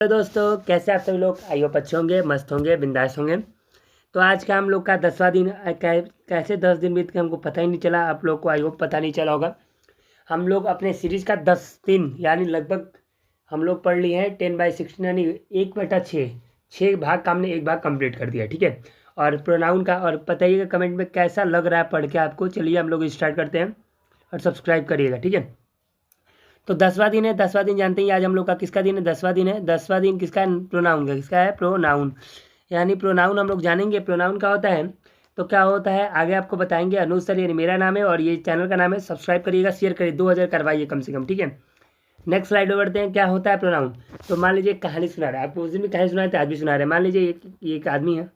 तो दोस्तों कैसे आप सभी लोग आई होप अच्छे होंगे, मस्त होंगे, बिंदास होंगे। तो आज का हम लोग का 10वां दिन कैसे 10 दिन बीत के हमको पता ही नहीं चला। आप लोग को आई होप पता नहीं चला होगा। हम लोग अपने सीरीज का 10 दिन यानी लगभग हम लोग पढ़ लिए हैं 10/16 यानी 1/6 6 भाग का हमने एक भाग कंप्लीट कर दिया। ठीक है। और प्रोनाउन का और बताइएगा कमेंट में कैसा लग रहा है पढ़ के आपको। चलिए हम लोग स्टार्ट करते हैं और सब्सक्राइब करिएगा। ठीक है। तो 10वां दिन है। 10वां दिन जानते हैं आज हम लोग का किसका दिन है। 10वां दिन है। 10वां दिन किसका है? प्रोनाउन का। किसका है? प्रोनाउन। यानी प्रोनाउन हम लोग जानेंगे प्रोनाउन का होता है। तो क्या होता है आगे आपको बताएंगे। अनुज सर यानी मेरा नाम है और ये चैनल का नाम है। सब्सक्राइब करिएगा, शेयर करिए, 2000 करवाइए कम से कम। ठीक है। नेक्स्ट स्लाइड में बढ़ते हैं। क्या होता है प्रोनाउन। तो मान लीजिए कहानी सुना रहा है आपको। उस दिन भी कहानी सुनाए थे, आज भी सुना रहे हैं। मान लीजिए एक आदमी है,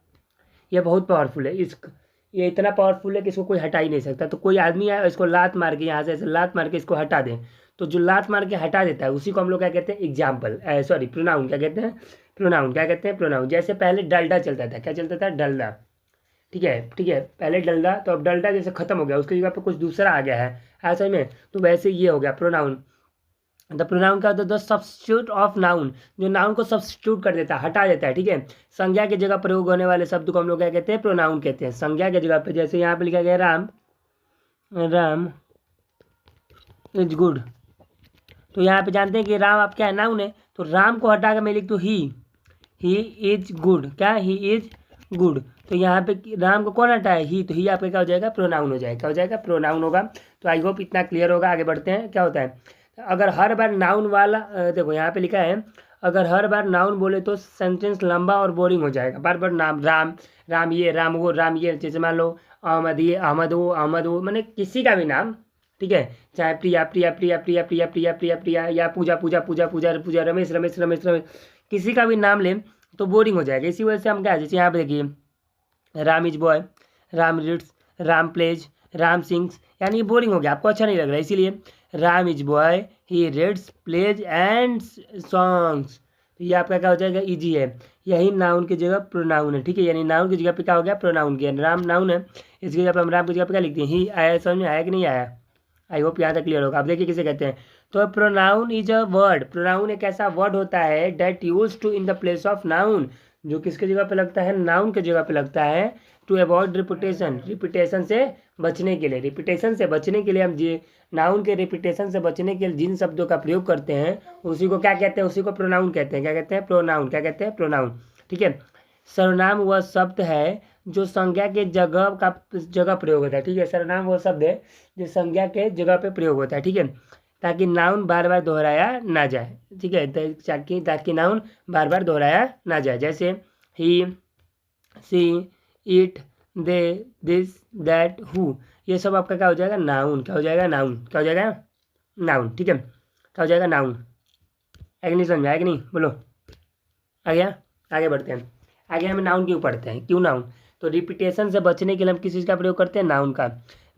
यह बहुत पावरफुल है। ये इतना पावरफुल है कि इसको कोई हटा ही नहीं सकता। तो कोई आदमी है, इसको लात मार के यहाँ से ऐसे लात मार के इसको हटा दें, तो जो लात मार के हटा देता है उसी को हम लोग क्या कहते हैं? Example, sorry pronoun. क्या कहते हैं? प्रोनाउन। क्या कहते हैं? प्रोनाउन। जैसे पहले डलडा चलता था। क्या चलता था? डलडा। ठीक है। ठीक है। पहले डलडा, तो अब डलडा जैसे खत्म हो गया, उसकी जगह पर कुछ दूसरा आ गया है ऐसा में। तो वैसे ये हो गया प्रोनाउन। द प्रोनाउन का द सब्स्टिट्यूट ऑफ नाउन, जो नाउन को सब्स्टिट्यूट कर देता है, हटा देता है। ठीक है। संज्ञा की जगह प्रयोग होने वाले शब्द को हम लोग क्या कहते हैं? प्रोनाउन कहते हैं। संज्ञा की जगह पे जैसे यहाँ पे लिखा गया राम, राम इज गुड। तो यहाँ पे जानते हैं कि राम आप क्या है? नाउन है। तो राम को हटा कर मैं लिख दूँ ही इज गुड। क्या? He is good. तो यहाँ पे राम को कौन हटाया? ही। तो ही आपका क्या हो जाएगा? प्रोनाउन हो जाएगा। क्या हो जाएगा? प्रोनाउन होगा। तो आई होप इतना क्लियर होगा। आगे बढ़ते हैं। क्या होता है अगर हर बार नाउन वाला देखो यहाँ पे लिखा है, अगर हर बार नाउन बोले तो सेंटेंस लंबा और बोरिंग हो जाएगा। बार बार नाम, राम, राम ये, राम वो, राम ये। जैसे मान लो अहमद ये, अहमद वो, मैंने किसी का भी नाम। ठीक है। चाहे प्रिया प्रिया प्रिया प्रिया प्रिया प्रिया प्रिया प्रिया, या पूजा पूजा पूजा पूजा पूजा, रमेश रमेश रमेश रमेश, किसी का भी नाम लें तो बोरिंग हो जाएगा। इसी वजह से हम क्या, जैसे यहाँ पे देखिए Ram is boy, Ram reads, Ram plays, Ram sings, यानी ये बोरिंग हो गया, आपको अच्छा नहीं लग रहा है। इसीलिए Ram is boy, he reads, plays and songs. तो ये आपका क्या हो जाएगा? इजी है। यही नाउन की जगह प्रोनाउन है। ठीक है। यानी नाउन की जगह पे क्या हो गया? प्रोनाउन किया। राम नाउन है, इसकी जगह पे हम राम की जगह पे क्या लिखते हैं? ही। आया समझ में? आया कि नहीं आया? आई होप यहाँ तक क्लियर होगा। आप देखिए किसे कहते हैं। तो pronoun is a word. Pronoun एक ऐसा वर्ड होता है that use to in the place of noun, जो किसके जगह पे लगता है? नाउन के जगह पे लगता है। टू अवॉइड रिपीटेशन, रिपीटेशन से बचने के लिए। रिपीटेशन से बचने के लिए हम जी नाउन के रिपीटेशन से बचने के लिए जिन शब्दों का प्रयोग करते हैं उसी को क्या कहते हैं? उसी को प्रोनाउन कहते हैं। क्या कहते हैं? प्रोनाउन। क्या कहते हैं? प्रोनाउन। ठीक है। सर्वनाम वह शब्द है जो संज्ञा के जगह प्रयोग होता है। ठीक है। सर्वनाम वह शब्द है जो संज्ञा के जगह पे प्रयोग होता है। ठीक है। ताकि नाउन बार बार दोहराया ना जाए। ठीक है। ताकि नाउन बार बार दोहराया ना जाए। जैसे he, she, it, they, this, that, who, ये सब आपका क्या हो जाएगा? नाउन। क्या हो जाएगा? नाउन। क्या हो जाएगा? नाउन। ठीक है। क्या हो जाएगा? नाउन। आगे नहीं समझ में आया कि नहीं? बोलो। आ गया? आगे बढ़ते हैं। आगे हम नाउन क्यों पढ़ते हैं? क्यों नाउन? तो रिपीटेशन से बचने के लिए हम किस चीज़ का प्रयोग करते हैं? नाउन का।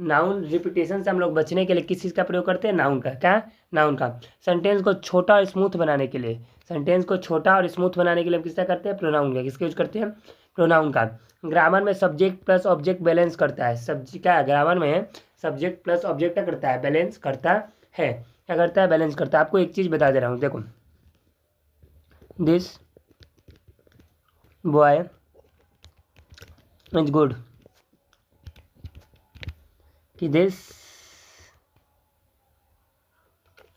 नाउन रिपीटेशन से हम लोग बचने के लिए किस चीज़ का प्रयोग करते हैं? नाउन का। क्या? नाउन का। सेंटेंस को छोटा और स्मूथ बनाने के लिए, सेंटेंस को छोटा और स्मूथ बनाने के लिए हम किसका करते हैं? प्रोनाउन का। किसका यूज करते हैं? प्रोनाउन का। ग्रामर में सब्जेक्ट प्लस ऑब्जेक्ट बैलेंस करता है। क्या है ग्रामर में? सब्जेक्ट प्लस ऑब्जेक्ट क्या करता है? बैलेंस करता है। क्या करता है? बैलेंस करता है। आपको एक चीज़ बता दे रहा हूँ, देखो। दिस बॉय इज गुड, कि दिस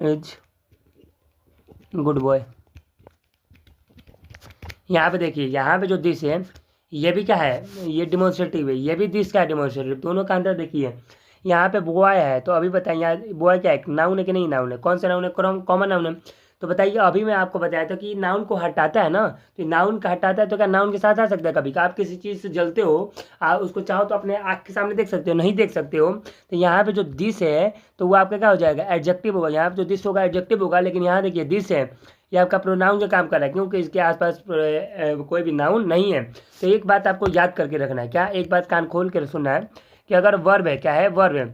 इज गुड बॉय। यहाँ पे देखिए, यहाँ पे जो दिस है ये भी क्या है? ये डिमॉन्स्ट्रेटिव है। ये भी दिस का है डिमॉन्स्ट्रेटिव। दोनों का अंतर देखिए। यहाँ पे बॉय है, तो अभी बताइए यहाँ बॉय क्या है? नाउन है कि नहीं? नाउन है। कौन सा नाउन है? कॉमन नाउन है। तो बताइए, अभी मैं आपको बताया था कि नाउन को हटाता है ना, तो नाउन का हटाता है तो क्या नाउन के साथ आ सकता है? कभी आप किसी चीज़ से जलते हो, आप उसको चाहो तो अपने आँख के सामने देख सकते हो, नहीं देख सकते हो। तो यहाँ पे जो दिस है तो वो आपका क्या हो जाएगा? एडजेक्टिव होगा। यहाँ पे जो दिस होगा एडजेक्टिव होगा, लेकिन यहाँ देखिए दिस है, ये आपका प्रोनाउन का काम कर रहा है, क्योंकि इसके आसपास कोई भी नाउन नहीं है। तो एक बात आपको याद करके रखना है। क्या? एक बात कान खोल कर सुनना है कि अगर वर्ब है, क्या है? वर्ब है।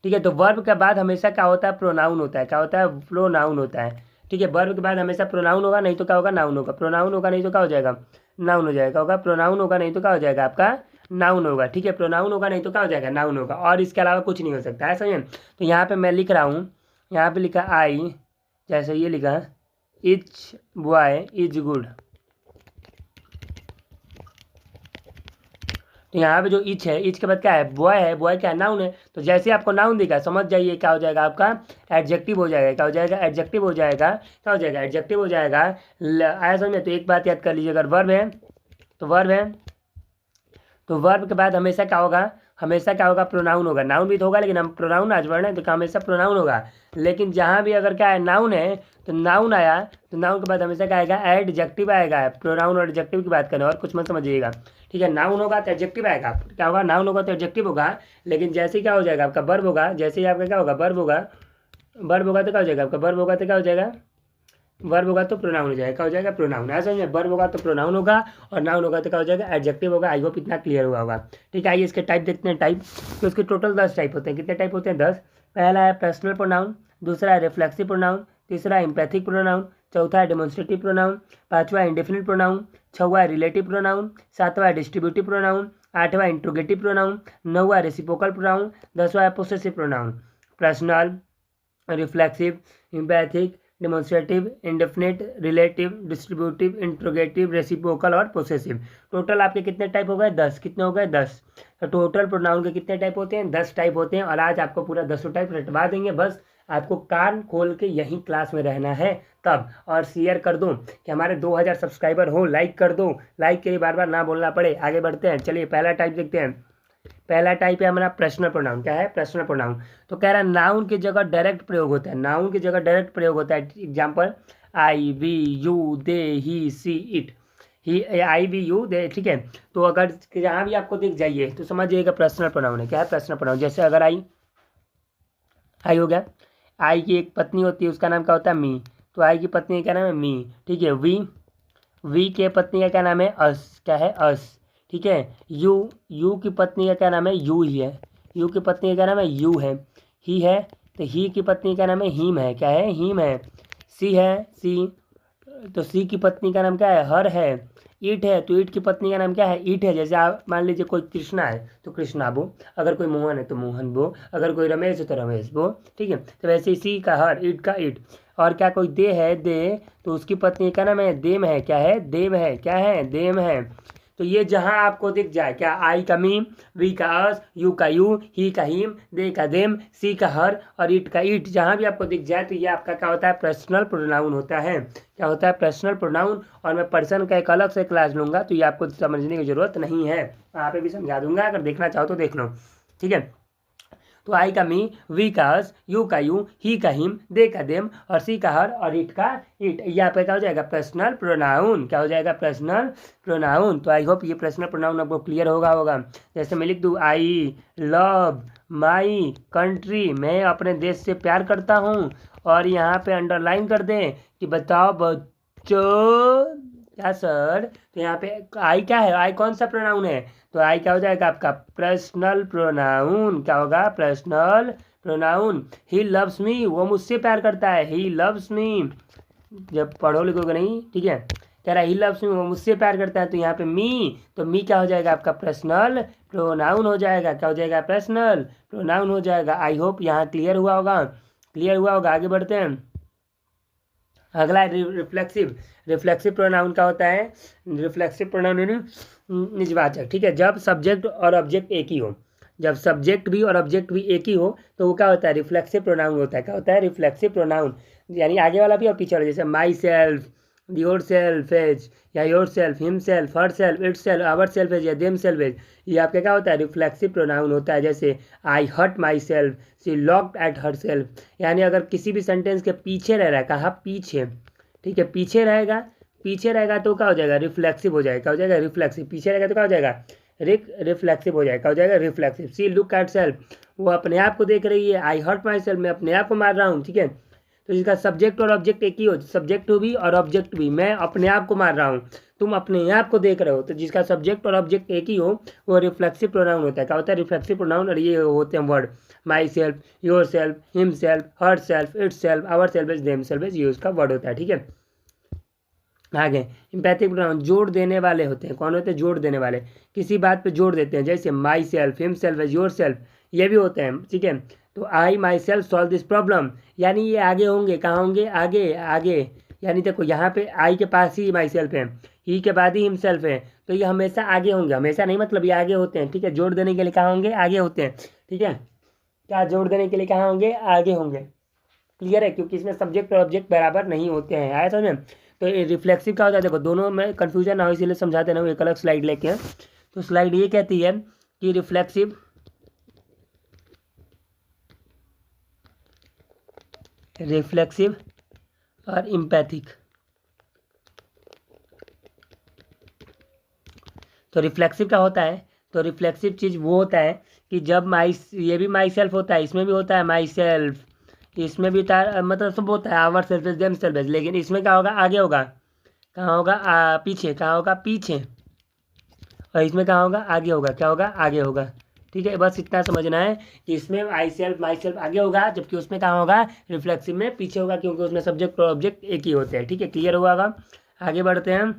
ठीक है। तो वर्ब के बाद हमेशा क्या होता है? प्रोनाउन होता है। क्या होता है? प्रोनाउन होता है। ठीक है। वर्ब के बाद हमेशा प्रोनाउन होगा, नहीं तो क्या होगा? नाउन होगा। प्रोनाउन होगा नहीं तो क्या हो जाएगा? नाउन हो जाएगा। होगा प्रोनाउन होगा नहीं तो क्या हो जाएगा? आपका नाउन होगा। ठीक है। प्रोनाउन होगा नहीं तो क्या हो जाएगा? नाउन होगा। और इसके अलावा कुछ नहीं हो सकता है, समझे? तो यहाँ पे मैं लिख रहा हूँ, यहाँ पे लिखा आई, जैसे ये लिखा इच बॉय इज गुड। तो यहाँ पे जो इच है, इच के बाद क्या है, बॉय है, बॉय क्या है, नाउन है। तो जैसे आपको नाउन दिखा समझ जाइए क्या हो जाएगा आपका, एडजेक्टिव हो जाएगा। क्या हो जाएगा, एडजेक्टिव हो जाएगा। क्या हो जाएगा, एडजेक्टिव हो जाएगा। आया समझ में। तो एक बात याद कर लीजिए, अगर वर्ब है तो वर्ब है, तो वर्ब के बाद हमेशा क्या होगा, हमेशा क्या होगा, प्रोनाउन होगा। नाउन भी तो होगा, लेकिन हम प्रोनाउन आज वर्ड है तो क्या हमेशा प्रोनाउन होगा। लेकिन जहाँ भी अगर क्या है, नाउन है तो नाउन आया, तो नाउन के बाद हमेशा क्या आएगा, एडजेक्टिव आएगा। प्रोनाउन और एडजेक्टिव की बात करें, और कुछ मत समझिएगा, ठीक है। नाउन होगा तो एडजेक्टिव आएगा, क्या होगा, नाउन होगा तो एडजेक्टिव होगा। लेकिन जैसे क्या हो जाएगा आपका, वर्ब होगा। जैसे ही आपका क्या होगा, वर्ब होगा, वर्ब होगा तो क्या हो जाएगा आपका, वर्ब होगा तो क्या हो जाएगा, वर्ब होगा तो प्रोनाउन हो जाएगा। क्या हो जाएगा, प्रोनाउन। ऐसा समझे, वर्ब होगा तो प्रोनाउन होगा, और नाउन होगा तो क्या हो जाएगा, एडजेक्टिव होगा। आई होप इतना क्लियर हुआ होगा, ठीक है। आइए इसके टाइप देखते हैं। टाइप तो इसके टोटल 10 टाइप होते हैं। कितने टाइप होते हैं, 10। पहला है पर्सनल प्रोनाउन, दूसरा है रिफ्लेक्सिव प्रोनाउन, तीसरा है एम्पैथिक प्रोनाउन, चौथा है डेमोन्स्ट्रेटिव प्रोनाउन, पांचवा है इंडेफिनिट प्रोनाउन, छठवां है रिलेटिव प्रोनाउन, सातवां है डिस्ट्रीब्यूटिव प्रोनाउन, आठवां इंट्रोगेटिव प्रोनाउन, नौवां रेसिप्रोकल प्रोनाउन, दसवां है possessive pronoun. Personal, reflexive, empathic, demonstrative, indefinite, relative, distributive, interrogative, reciprocal और पोसेसिव। टोटल आपके कितने टाइप हो गए, 10। कितने हो गए, 10। तो टोटल प्रोनाउन के कितने टाइप होते हैं, 10 टाइप होते हैं। और आज आपको पूरा 10 टाइप रटवा देंगे। बस आपको कान खोल के यहीं क्लास में रहना है तब। और शेयर कर दो कि हमारे 2000 सब्सक्राइबर हो, लाइक कर दो, लाइक के लिए बार बार ना बोलना पड़े। आगे बढ़ते हैं, चलिए पहला टाइप देखते हैं। पहला टाइप है हमारा पर्सनल प्रोनाउन। क्या है, पर्सनल प्रोनाउन। तो कह रहा है नाउन की जगह डायरेक्ट प्रयोग होता है, नाउन की जगह डायरेक्ट प्रयोग होता है। Example, I, we, you, they, he, she, it. He, I, we, you, they, ठीक है। तो अगर जहाँ भी आपको दिख जाइए तो समझिएगा पर्सनल प्रोनाउन है। क्या है, पर्सनल प्रोनाउन। जैसे अगर आई हो गया, आई की एक पत्नी होती है, उसका नाम क्या होता है, मी। तो आई की पत्नी का क्या नाम है, मी, ठीक है। वी के पत्नी का क्या नाम है, अस। क्या है, अस, ठीक है। यू की पत्नी का क्या नाम है, यू ही है। यू की पत्नी का क्या नाम है, यू है। ही है, तो ही की पत्नी का नाम है, हीम है। क्या है, हीम है। सी है, सी, तो सी की पत्नी का नाम क्या है, हर है। ईट है, तो ईट की पत्नी का नाम क्या है, ईट है। जैसे आप मान लीजिए कोई कृष्णा है तो कृष्णा बो, अगर कोई मोहन है तो मोहन बो, अगर कोई रमेश है तो रमेश बो, ठीक है। तो वैसे ही सी का हर, ईट का ईट। और क्या कोई दे है, दे, तो उसकी पत्नी का नाम है देम है। क्या है, देम है। क्या है, देम है। तो ये जहां आपको दिख जाए, क्या, आई का मीम, वी का अस, यू का यू, ही का हीम, दे का देम, सी का हर और ईट का ईट, जहां भी आपको दिख जाए तो ये आपका क्या होता है, पर्सनल प्रोनाउन होता है। क्या होता है, पर्सनल प्रोनाउन। और मैं पर्सन का एक अलग से क्लास लूंगा तो ये आपको समझने की जरूरत नहीं है, वहाँ पे भी समझा दूंगा, अगर देखना चाहो तो देख लो, ठीक है। तो आई का मी, वी का अस, यू का यू, ही का हिम, दे का देम और सी का हर और इट का इट। यहाँ पे क्या हो जाएगा, पर्सनल प्रोनाउन। क्या हो जाएगा, पर्सनल प्रोनाउन। तो आई होप ये पर्सनल प्रोनाउन आपको क्लियर होगा। जैसे मैं लिख दूँ, आई लव माई कंट्री, मैं अपने देश से प्यार करता हूँ। और यहाँ पे अंडरलाइन कर दें कि बताओ बच्चों, क्या सर, तो यहाँ पे आई क्या है, आई कौन सा प्रोनाउन है, तो आई क्या हो जाएगा आपका, पर्सनल प्रोनाउन। क्या होगा, personal pronoun. He loves me, वो मुझसे प्यार करता है, ही लव्स मी। जब पढ़ो लिखोगे नहीं, ठीक है। कह रहा है ही लव्स मी, वो मुझसे प्यार करता है, तो यहाँ पे मी, तो मी क्या हो जाएगा आपका, पर्सनल प्रोनाउन हो जाएगा। क्या हो जाएगा, पर्सनल प्रोनाउन हो जाएगा। आई होप यहाँ क्लियर हुआ होगा, क्लियर हुआ होगा। आगे बढ़ते हैं। अगला रिफ्लेक्सिव। रिफ्लेक्सिव प्रोनाउन क्या होता है, रिफ्लेक्सिव प्रोनाउन निजवाचक, ठीक है। जब सब्जेक्ट और ऑब्जेक्ट एक ही हो, जब सब्जेक्ट भी और ऑब्जेक्ट भी एक ही हो तो वो क्या होता है, रिफ्लेक्सिव प्रोनाउन होता है। क्या होता है, रिफ्लेक्सिव प्रोनाउन। यानी आगे वाला भी और पीछे वाला, जैसे myself, your self as, या yourself, him self, herself, itself, our self as, या देम सेल्फ एज, ये आपका क्या होता है, रिफ्लेक्सिव प्रोनाउन होता है। जैसे I hurt myself, she looked at herself. यानी अगर किसी भी सेंटेंस के पीछे रह रहा है, कहा पीछे, ठीक है, पीछे रहेगा, पीछे रहेगा तो क्या हो जाएगा, रिफ्लेक्सिव हो जाएगा। क्या हो जाएगा, रिफ्लेक्सिव। पीछे रहेगा तो क्या हो जाएगा, रिफ्लेक्सिव हो जाएगा। क्या हो जाएगा, reflexive. See look at self, वो अपने आप को देख रही है। आई हर्ट माई सेल्फ, मैं अपने आप को मार रहा हूँ, ठीक है। तो इसका सब्जेक्ट और ऑब्जेक्ट एक ही हो, सब्जेक्ट भी और ऑब्जेक्ट भी, मैं अपने आप को मार रहा हूँ, तुम अपने आप को देख रहे हो, तो जिसका सब्जेक्ट और ऑब्जेक्ट एक ही हो वो रिफ्लेक्सिव प्रोनाउन होता है। क्या होता है, रिफ्लेक्सिव प्रोनाउन। और ये होते हैं word, myself, your self, him self, herself, itself, ourselves, themselves, ये उसका वर्ड होता है, ठीक है। आगे एम्पैथिक प्रोनाउन जोड़ देने वाले होते हैं। कौन होते हैं, जोड़ देने वाले, किसी बात पे जोड़ देते हैं। जैसे myself, him self as, yourself, ये भी होते हैं, ठीक है। तो I myself solve this problem, यानी ये आगे होंगे, कहाँ होंगे, आगे आगे, यानी देखो यहाँ पे आई के पास ही माई सेल्फ है, ही के बाद ही हिमसेल्फ है, तो ये हमेशा आगे होंगे, हमेशा नहीं मतलब ये आगे होते हैं, ठीक है। जोड़ देने के लिए कहाँ होंगे, आगे होते हैं, ठीक है। क्या जोड़ देने के लिए कहाँ होंगे, आगे होंगे। क्लियर है, क्योंकि इसमें सब्जेक्ट और ऑब्जेक्ट बराबर नहीं होते हैं, आया समझ में। तो रिफ्लेक्सिव क्या होता है, देखो दोनों में कन्फ्यूजन ना हो इसीलिए समझाते ना, एक अलग स्लाइड लेके हैं। तो स्लाइड ये कहती है कि रिफ्लेक्सिव और इम्पैथिक। तो रिफ्लेक्सिव क्या होता है, तो रिफ्लेक्सिव चीज़ वो होता है कि जब ये भी माई सेल्फ होता है, इसमें भी होता है माई सेल्फ, इसमें भी मतलब सब होता है, ourselves is themselves, लेकिन इसमें क्या होगा, आगे होगा, कहाँ होगा, पीछे, कहाँ होगा, पीछे, और इसमें कहाँ होगा, आगे होगा, क्या होगा, आगे होगा। ठीक है, बस इतना समझना है कि इसमें माई सेल्फ आगे होगा, जबकि उसमें कहाँ होगा, रिफ्लेक्सिव में पीछे होगा, क्योंकि उसमें सब्जेक्ट और ऑब्जेक्ट एक ही होते हैं। ठीक है, क्लियर हुआ। आगे बढ़ते हैं।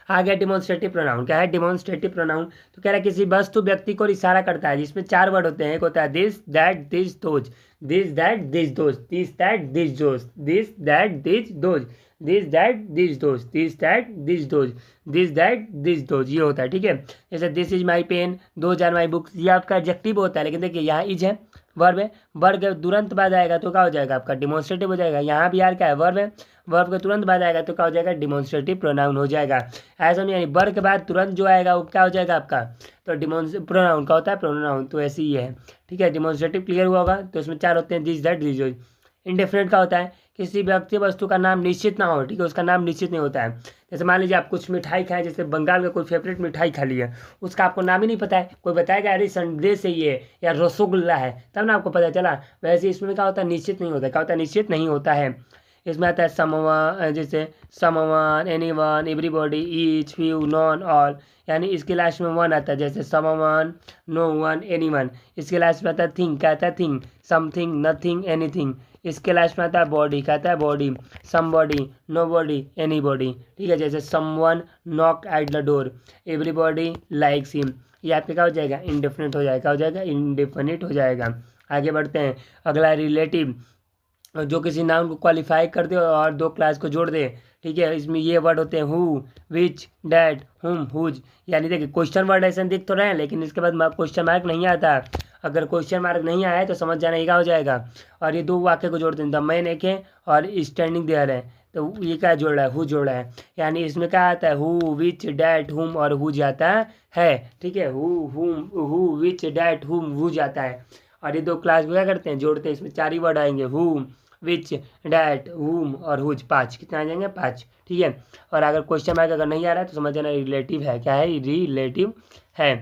आ गया डिमॉन्स्ट्रेटिव प्रोनाउन। क्या है डिमॉन्स्ट्रेटिव प्रोनाउन, तो कह रहा है किसी वस्तु व्यक्ति को इशारा करता है, जिसमें 4 वर्ड होते हैं। एक होता है this that this those, this that this those, this that this those, this that this those, this that this those, this that this those, this that this those, ये होता है। ठीक है, जैसे this is my pen, those are my books, ये आपका adjective होता है। लेकिन देखिए यहाँ इज है, वर्ब है, वर्ब के तुरंत बाद आएगा तो क्या हो जाएगा, आपका डिमॉन्स्ट्रेटिव हो जाएगा। यहाँ भी यार क्या है, वर्ब है, वर्ब के तुरंत बाद आएगा तो क्या हो जाएगा, डिमॉन्स्ट्रेटिव प्रोनाउन हो जाएगा। ऐसा नहीं, यानी वर्ब के बाद तुरंत जो आएगा वो क्या हो जाएगा आपका, तो प्रोनाउन का होता है प्रोनाउन, तो ऐसे ही है। ठीक है, डिमॉन्स्ट्रेटिव क्लियर हुआ होगा। तो इसमें 4 होते हैं, this that this those. Indefinite का होता है किसी व्यक्ति वस्तु का नाम निश्चित ना हो, ठीक है, उसका नाम निश्चित नहीं होता है। जैसे मान लीजिए आप कुछ मिठाई खाएं, जैसे बंगाल का कोई फेवरेट मिठाई खा लिया, उसका आपको नाम ही नहीं पता है, कोई बताएगा अरे संदेश है ये या रसगुल्ला है, तब ना आपको पता चला। वैसे इसमें क्या होता है, निश्चित नहीं होता। क्या होता है, निश्चित नहीं होता है। इसमें आता है समवन, जैसे someone, anyone, everybody, each, few, none, all, यानी इसके लास्ट में वन आता है, जैसे समवन, नो वन, एनीवन। इसके लास्ट में आता है थिंग, क्या आता है, थिंग, समथिंग, नथिंग, एनीथिंग। इसके लास्ट में आता है बॉडी, क्या आता है, body, somebody, nobody, anybody. ठीक है, जैसे someone knock at the door, everybody likes him. ये आपके क्या हो जाएगा, इंडेफिनिट हो जाएगा, क्या हो जाएगा, इंडेफिनिट हो जाएगा। आगे बढ़ते हैं। अगला रिलेटिव, जो किसी नाउन को क्वालिफाई कर दे और 2 क्लास को जोड़ दे। ठीक है, इसमें ये वर्ड होते हैं हु, विच, डैट, हुम, हुज। यानी देखिए क्वेश्चन वर्ड ऐसे दिख तो रहे हैं, लेकिन इसके बाद क्वेश्चन मार्क नहीं आता। अगर क्वेश्चन मार्क नहीं आया है तो समझ जाना ये क्या हो जाएगा। और ये 2 वाक्य को जोड़ दें, द मैन एक है और स्टैंडिंग देयर है, तो ये क्या जोड़ा है, हु जोड़ा है। यानी इसमें क्या आता है, हु, विच, डैट, हुम और हुज आता है। ठीक है, हु, विच, डैट, हुम, हुज आता है। और ये 2 क्लास को क्या करते हैं, जोड़ते हैं। इसमें 4 ही वर्ड आएंगे, हु, विच, डैट, हुम और हुज। 5 कितना आ जाएंगे, 5। ठीक है, और अगर क्वेश्चन मार्क अगर नहीं आ रहा है तो समझ जाना रिलेटिव है। क्या है, रिलेटिव है।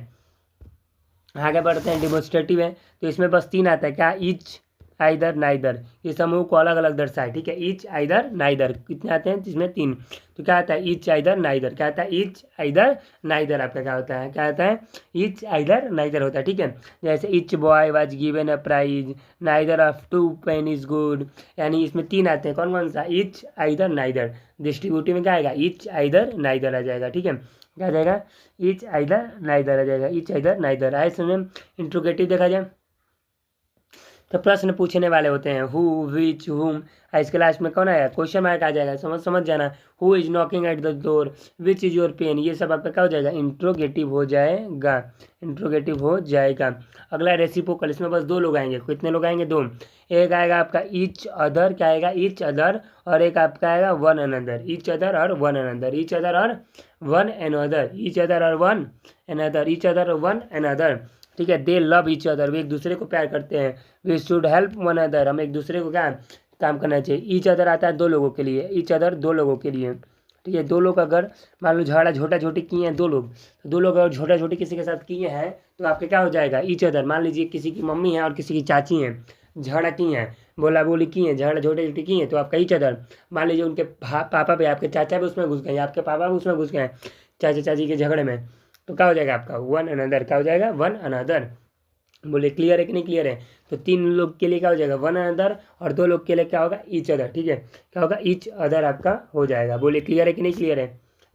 आगे बढ़ते हैं। डिमॉन्स्ट्रेटिव है, तो इसमें बस 3 आता है। क्या, ईच, आइदर, नाइदर। ये समूह को अलग अलग दर्शाए। ठीक है, ईच, आइदर, नाइदर। कितने आते हैं, इसमें 3। तो क्या आता है, ईच, आइदर, नाइदर। क्या आता है, ईच, आइदर, नाइदर। आपका क्या होता है, क्या आता है, ईच, आइदर, नाइदर होता है। ठीक है, जैसे each boy was given a prize, neither of 2 pen is good. यानी इसमें 3 आते हैं, कौन कौन सा, ईच, आइदर, नाइदर। डिस्ट्रीब्यूटिव में क्या आएगा, ईच, आइदर, नाइदर आ जाएगा। ठीक है, क्या आ जाएगा, ईच, आइदर, नाइदर आ जाएगा, ईच, आइदर, नाइदर। आए समझ। इंट्रोगेटिव देखा जाए तो प्रश्न पूछने वाले होते हैं, हु, विच, हुम। इसके लास्ट में कौन आया, क्वेश्चन मार्क आ जाएगा। समझ जाना। Who is knocking at the door, which is your pen. ये सब आपका क्या हो जाएगा, इंट्रोगेटिव हो जाएगा, इंट्रोगेटिव हो जाएगा। अगला रेसिप्रोकल, इसमें बस 2 लोग आएंगे। कितने लोग आएंगे, 2। एक आएगा आपका ईच अदर, क्या आएगा, ईच अदर, और एक आपका आएगा वन अनदर। ईच अदर और वन अनदर, ईच अदर और वन अनदर, ईच अदर और वन अनदर, ईच अदर और वन अनदर। ठीक है, दे लव ईच अदर, वे एक दूसरे को प्यार करते हैं। We should help one other, हम एक दूसरे को क्या काम करना चाहिए। ईच अदर आता है 2 लोगों के लिए, ईच अदर 2 लोगों के लिए। ठीक है, 2 लोग अगर मान लो झगड़ा झोटा झोटी किए हैं, 2 लोग, 2 लोग अगर झोटा झोटी किसी के साथ किए हैं तो आपके क्या हो जाएगा, ईच अदर। मान लीजिए किसी की मम्मी है और किसी की चाची हैं, झगड़ा की हैं, बोला बोली की हैं, झगड़ा झोटे झोटी की हैं, तो आपका ईच अदर। मान लीजिए उनके पापा पे, आपके चाचा भी उसमें घुस गए, आपके पापा भी उसमें घुस गए चाचा चाची के झगड़े में, तो क्या हो जाएगा आपका वन अनदर। क्या हो जाएगा, वन अनदर। बोले क्लियर है कि नहीं क्लियर है। तो 3 लोग के लिए क्या हो जाएगा, वन अनदर, और 2 लोग के लिए क्या होगा, ईच अदर। ठीक है, क्या होगा, ईच अदर आपका हो जाएगा। बोले क्लियर है कि नहीं क्लियर है,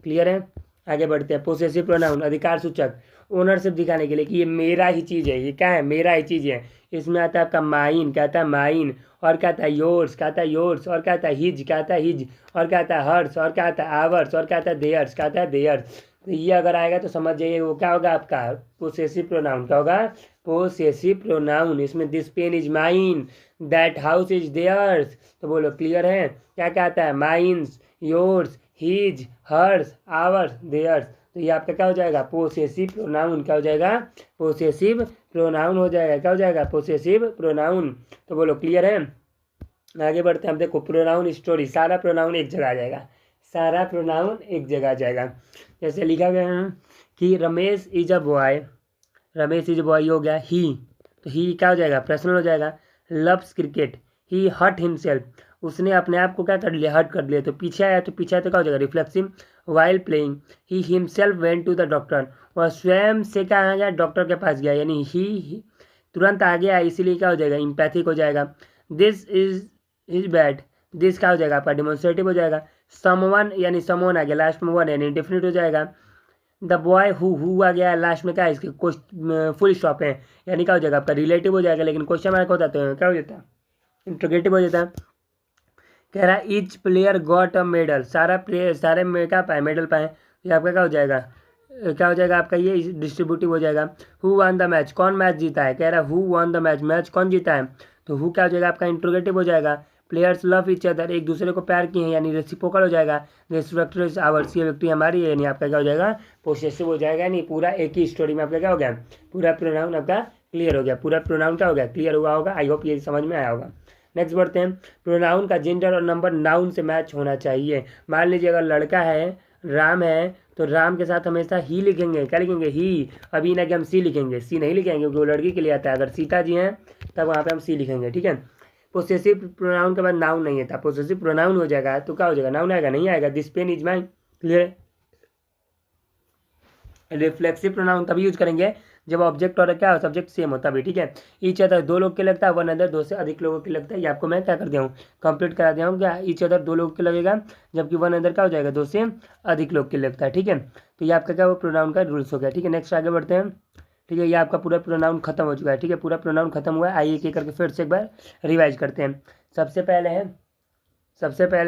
क्लियर है। आगे बढ़ते हैं। पोसेसिव प्रोनाउन अधिकार सूचक, ओनरशिप दिखाने के लिए कि ये मेरा ही चीज़ है, ये क्या है, मेरा ही चीज़ है। इसमें आता है आपका माइन, क्या आता है माइन, और क्या आता है योर्स, क्या आता है योर्स, और क्या आता है हिज, क्या आता है हिज, और क्या आता है हर्स, और क्या आता है आवर्स, और क्या आता है देयर्स, क्या आता है देयर्स। तो ये अगर आएगा तो समझ जाइए वो क्या होगा आपका पोसेसिव प्रोनाउन। क्या होगा, पोसेसिव प्रोनाउन। इसमें this pen is mine, that house is theirs. तो बोलो क्लियर है, क्या क्या आता है, mines, yours, his, hers, ours, theirs. तो ये आपका क्या हो जाएगा, पोसेसिव प्रोनाउन। क्या हो जाएगा, पोसेसिव प्रोनाउन हो जाएगा। क्या हो जाएगा, पोसेसिव प्रोनाउन। तो बोलो क्लियर है। आगे बढ़ते हैं हम। देखो प्रोनाउन स्टोरी, सारा प्रोनाउन एक जगह आ जाएगा, सारा प्रोनाउन एक जगह आ जाएगा। जैसे लिखा गया है कि Ramesh is a boy, Ramesh is boy हो गया। ही, तो ही क्या हो जाएगा, पर्सनल हो जाएगा। लव्स क्रिकेट, ही हर्ट हिमसेल्फ, उसने अपने आप को क्या कर लिया, हर्ट कर लिया। तो पीछे आया, तो पीछे आया तो क्या हो जाएगा, reflexive. While playing, he himself went to the doctor, वह स्वयं से क्या आ गया, डॉक्टर के पास गया, यानी ही तुरंत आ गया, इसीलिए क्या हो जाएगा, इम्पैथिक हो जाएगा। दिस इज बैड, दिस क्या हो जाएगा आपका, डिमोन्स्ट्रेटिव हो जाएगा। समवन यानी समवन आ गया, लास्ट में वन यानी इंडेफिनिट हो जाएगा। द बॉय हु आ गया लास्ट में, क्या है इसके फुल स्टॉप है, यानी क्या हो जाएगा आपका रिलेटिव हो जाएगा, लेकिन क्वेश्चन मार्क होता तो क्या हो जाता है, इंट्रोगेटिव हो जाता है। कह रहा है each player got a medal, सारा प्लेयर सारे में क्या पाए, मेडल पाए। ये आपका क्या हो जाएगा, क्या हो जाएगा आपका, ये डिस्ट्रीब्यूटिव हो जाएगा। हु वन द मैच, कौन मैच जीता है, कह रहा है who one the match, match कौन जीता है। तो हु क्या हो जाएगा आपका, इंट्रोगेटिव हो जाएगा। प्लेयर्स लव ईच अदर, एक दूसरे को प्यार किए हैं, यानी रेसिप्रोकल हो जाएगा। दिस व्यक्ति इज आवर्स, ये व्यक्ति हमारी है, यानी आपका क्या हो जाएगा, पोसेसिव हो जाएगा। यानी पूरा एक ही स्टोरी में आपका क्या हो गया, पूरा प्रोनाउन आपका क्लियर हो गया, पूरा प्रोनाउन क्या हो गया, क्लियर हुआ होगा। आई होप ये समझ में आया होगा। नेक्स्ट बढ़ते हैं। प्रोनाउन का जेंडर और नंबर नाउन से मैच होना चाहिए। मान लीजिए अगर लड़का है, राम है, तो राम के साथ हमेशा ही लिखेंगे, क्या लिखेंगे, ही। अभी ना कि हम सी लिखेंगे, सी नहीं लिखेंगे क्योंकि वो लड़की के लिए आता है। अगर सीता जी हैं तब वहाँ पे हम सी लिखेंगे, ठीक है। पोसेसिव प्रोनाउन के बाद नाउन नहीं आता, पोसेसिव प्रोनाउन हो जाएगा तो क्या हो जाएगा, नाउन आएगा, नहीं आएगा। This pen is mine, clear. Reflexive pronoun तभी यूज करेंगे जब ऑब्जेक्ट और क्या हो, सब्जेक्ट सेम हो तभी, ठीक है। ईच अदर दो लोग के लगता है, वन अदर दो से अधिक लोगों के लगता है। ये आपको मैं क्या कर दिया हूँ, कंप्लीट करा दिया हूँ। क्या ईच अदर दो लोग के लगेगा, जबकि वन अदर क्या हो जाएगा, दो से अधिक लोग के लगता है, ठीक है। तो ये आपका क्या वो प्रोनाउन का रूल्स हो गया, ठीक है। नेक्स्ट आगे बढ़ते हैं, ठीक है। ये आपका पूरा प्रोनाउन खत्म हो चुका है, ठीक है, पूरा प्रोनाउन खत्म हुआ है। आइए एक करके फिर से एक बार रिवाइज करते हैं। सबसे पहले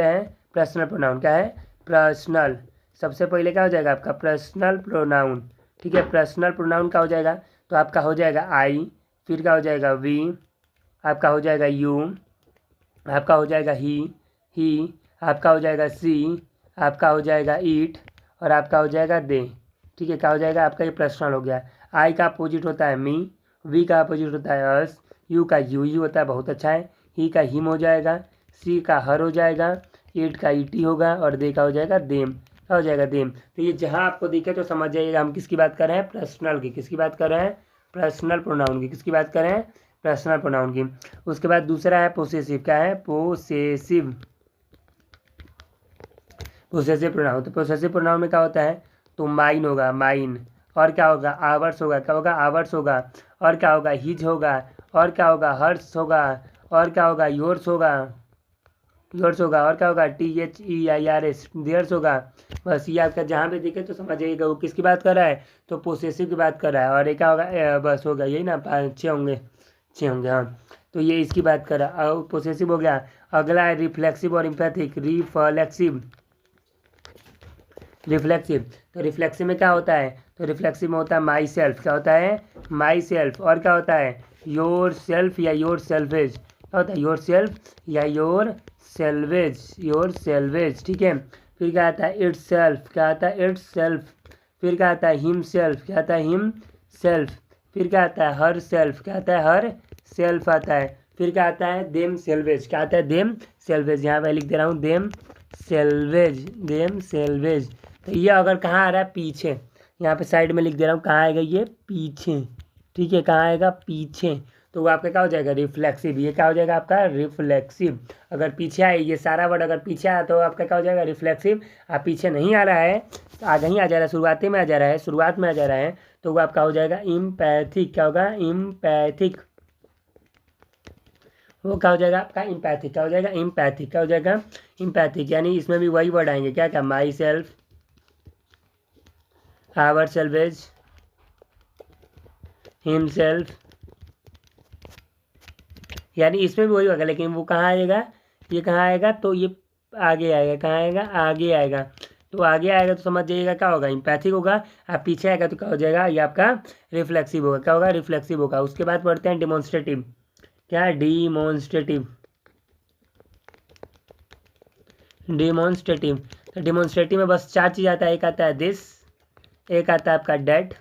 है पर्सनल प्रोनाउन, क्या है, पर्सनल। सबसे पहले क्या हो जाएगा आपका पर्सनल प्रोनाउन, ठीक है। पर्सनल प्रोनाउन क्या हो जाएगा, तो आपका हो जाएगा आई, फिर क्या हो जाएगा वी, आपका हो जाएगा यू, आपका हो जाएगा ही, आपका हो जाएगा सी, आपका हो जाएगा ईट, और आपका हो जाएगा दे, ठीक है। क्या हो जाएगा आपका, ये पर्सनल हो गया। आई का अपोजिट होता है मी, वी का अपोजिट होता है अस, यू का यू होता है, बहुत अच्छा है। ही का हिम हो जाएगा, सी का हर हो जाएगा, ईट का ईटी होगा, और दे का हो जाएगा देम, क्या हो जाएगा देम। तो ये जहाँ आपको दिखे तो समझ जाइएगा हम किसकी बात कर रहे हैं, पर्सनल की। किसकी बात कर रहे हैं, पर्सनल प्रोनाउन की। किसकी बात कर रहे हैं, पर्सनल प्रोनाउन की। उसके बाद दूसरा है पोसेसिव, क्या है, पोसेसिव प्रोनाउन। तो पोसेसिव प्रोनाउन में क्या होता है, तो माइन होगा, माइन, और क्या होगा, आवर्स होगा, क्या होगा, आवर्स होगा, और क्या होगा, हिज होगा, और क्या होगा, हर्स होगा, और क्या होगा, योर्स होगा, और क्या होगा, THEIRS, देयर्स होगा। बस ये आपका जहाँ पे दिखे तो समझ जाइएगा वो किसकी बात कर रहा है, तो पोसेसिव की बात कर रहा है। और ये क्या होगा, बस होगा यही ना, 5-6 होंगे, 6 होंगे, हाँ। तो ये इसकी बात कर रहा है, पोसेसिव हो गया। अगला है रिफ्लेक्सिव और इम्पैथिक। रिफ्लेक्सिव, तो रिफ्लेक्सिव में क्या होता है, तो रिफ्लेक्सिव में होता है माई सेल्फ, क्या होता है, माई सेल्फ, और क्या होता है, योर सेल्फ या योर सेल्वेज, क्या होता है, योर सेल्फ या योर सेल्वेज, ठीक है। फिर क्या आता है, इट्स सेल्फ, क्या आता है, इट्स सेल्फ। फिर क्या आता है, हिम सेल्फ, क्या आता है, हिम सेल्फ। फिर क्या आता है, हर सेल्फ, क्या आता है, हर सेल्फ आता है। फिर क्या आता है, देम सेल्वेज, क्या आता है, देम सेल्वेज। यहाँ पे लिख दे रहा हूँ देम सेल्वेज। तो ये अगर कहाँ आ रहा है, पीछे, यहाँ पे साइड में लिख दे रहा हूँ, कहाँ आएगा ये, पीछे, ठीक है, कहाँ आएगा, पीछे। तो वो आपका क्या हो जाएगा, रिफ्लेक्सिव। ये क्या हो जाएगा आपका, रिफ्लेक्सिव। अगर पीछे आए, ये सारा वर्ड अगर पीछे आया तो आपका क्या हो जाएगा, रिफ्लेक्सिव। आप पीछे नहीं आ रहा है, तो आगे ही आ जा रहा है, शुरुआती में आ जा रहा है, शुरुआत में आ जा रहा है, तो वो आपका हो जाएगा इम्पैथिक। क्या होगा, इम्पैथिक। वो क्या हो जाएगा आपका, इम्पैथिक। क्या हो जाएगा, इम्पैथिक। क्या हो जाएगा, इम्पैथिक। यानी इसमें भी वही वर्ड आएंगे, क्या क्या, myself, ourselves, himself, यानी इसमें भी वही होगा, लेकिन वो कहाँ आएगा, ये कहाँ आएगा, तो ये आगे आएगा, कहाँ आएगा, आगे आएगा। तो आगे आएगा तो समझ जाइएगा क्या होगा, इम्पैथिक होगा। आप पीछे आएगा तो क्या हो जाएगा, ये आपका रिफ्लेक्सिव होगा। क्या होगा, रिफ्लेक्सिव होगा। उसके बाद पढ़ते हैं डिमॉन्स्ट्रेटिव। क्या, डिमॉन्स्ट्रेटिव, डिमॉन्स्ट्रेटिव। तो डिमॉन्स्ट्रेटिव में बस 4 चीज़ आता है। एक आता है दिस, एक आता है आपका डेट,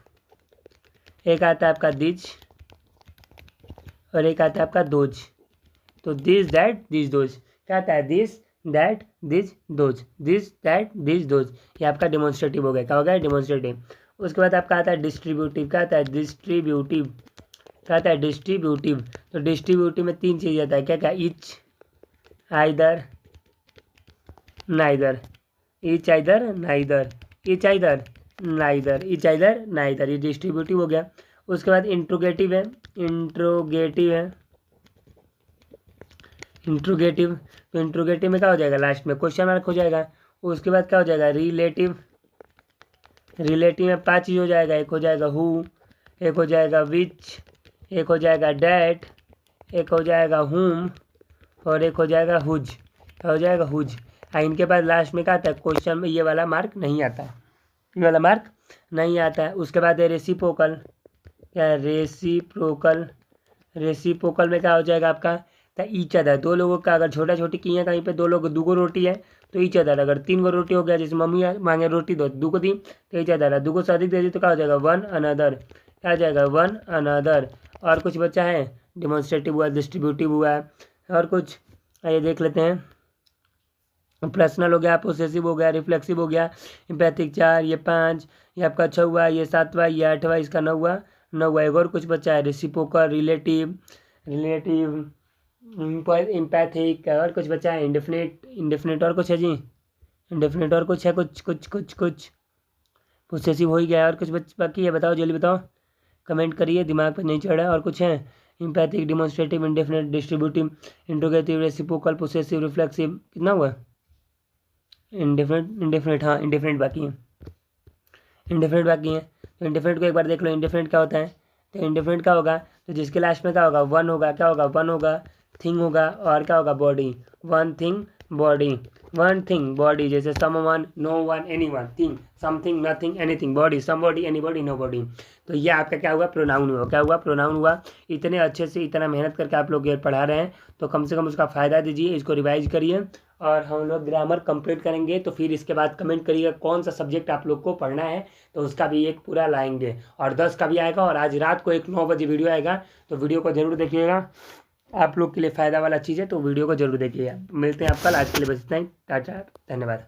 एक आता है आपका दिज, और एक आता है आपका दोज। तो दिस दैट दिस दोज, क्या आता है, this that this those, this that this those, ये आपका डिमॉन्स्ट्रेटिव हो गया। क्या हो गया, डिमॉन्स्ट्रेटिव। उसके बाद आपका आता है डिस्ट्रीब्यूटिव। क्या आता है, डिस्ट्रीब्यूटिव, क्या आता है, डिस्ट्रीब्यूटिव। तो डिस्ट्रीब्यूटिव में 3 चीज़ आता है। क्या क्या, etch, either, neither, etch either neither, etch either neither, etch either neither, ये डिस्ट्रीब्यूटिव हो गया। उसके बाद इंट्रोगेटिव है, इंट्रोगेटिव है, इंट्रोगेटिव। तो इंट्रोगेटिव में क्या हो जाएगा, लास्ट में क्वेश्चन मार्क हो जाएगा। उसके बाद क्या हो जाएगा, रिलेटिव। रिलेटिव में 5 चीज़ हो जाएगा। एक हो जाएगा हु, एक हो जाएगा विच, एक हो जाएगा डैट, एक हो जाएगा हुम, और एक हो जाएगा हुज। क्या हो जाएगा, हुज। इनके बाद लास्ट में क्या आता है, क्वेश्चन में ये वाला मार्क नहीं आता है, ये वाला मार्क नहीं आता है। उसके बाद है रेसिप्रोकल। क्या है, रेसिप्रोकल। रेसिप्रोकल में क्या हो जाएगा आपका, तो ईच अदर। 2 लोगों का अगर छोटा छोटी की है कहीं पे, 2 लोग 2 रोटी है तो ईच अदर। अगर 3 गो रोटी हो गया, जैसे मम्मी मांगे रोटी दो, 2 को दी तो ईच अदर है। 2 को से अधिक दे दी तो क्या हो जाएगा, वन अनदर। क्या आ जाएगा, वन अनदर। और कुछ बच्चा है, डिमॉन्स्ट्रेटिव हुआ, डिस्ट्रीब्यूटिव हुआ, और कुछ आइए देख लेते हैं। पर्सनल हो गया, पोसेसिव हो गया, रिफ्लेक्सिव हो गया, एम्पैथिक 4, ये 5, ये आपका 6 हुआ, ये 7वां, ये 8वां, इसका 9वां। एक और कुछ बच्चा है, रेसिप्रोकल, रिलेटिव, रिलेटिव, एम्पैथिक, और कुछ बच्चा है इंडेफिनिट, इंडेफिनिट, और कुछ है जी, इंडेफिनिट, और कुछ है, कुछ पोसेसिव हो ही गया है। और कुछ बाकी है, बताओ जल्दी बताओ, कमेंट करिए, दिमाग पर नहीं चढ़ रहा है। और कुछ है, empathic, demonstrative, indefinite, distributive, interrogative, reciprocal, possessive, reflexive. कितना हुआ, इंडेफिनिट, इंडेफिनिट, हाँ इंडेफिनिट बाकी है, इंडेफिनिट बाकी है। तो इंडेफिनिट को एक बार देख लो, इंडेफिनिट क्या होता है। तो इंडेफिनिट क्या होगा, तो जिसके लास्ट में क्या होगा, वन होगा। क्या होगा, वन होगा, थिंग होगा, और क्या होगा, body. One thing body, one thing body, जैसे someone, no one, anyone, thing, something, nothing, anything, body, somebody, anybody, nobody. तो ये आपका क्या हुआ, प्रोनाउन हुआ। क्या हुआ, प्रोनाउन हुआ। इतने अच्छे से इतना मेहनत करके आप लोग ये पढ़ा रहे हैं, तो कम से कम उसका फ़ायदा दीजिए, इसको रिवाइज करिए। और हम लोग ग्रामर कंप्लीट करेंगे, तो फिर इसके बाद कमेंट करिएगा कौन सा सब्जेक्ट आप लोग को पढ़ना है, तो उसका भी एक पूरा लाएंगे। और 10 का भी आएगा, और आज रात को एक 9 बजे वीडियो आएगा, तो वीडियो को ज़रूर देखिएगा। आप लोग के लिए फ़ायदा वाला चीज़ है, तो वीडियो को जरूर देखिएगा। मिलते हैं आप कल। आज के लिए बस इतना ही। टाटा, धन्यवाद।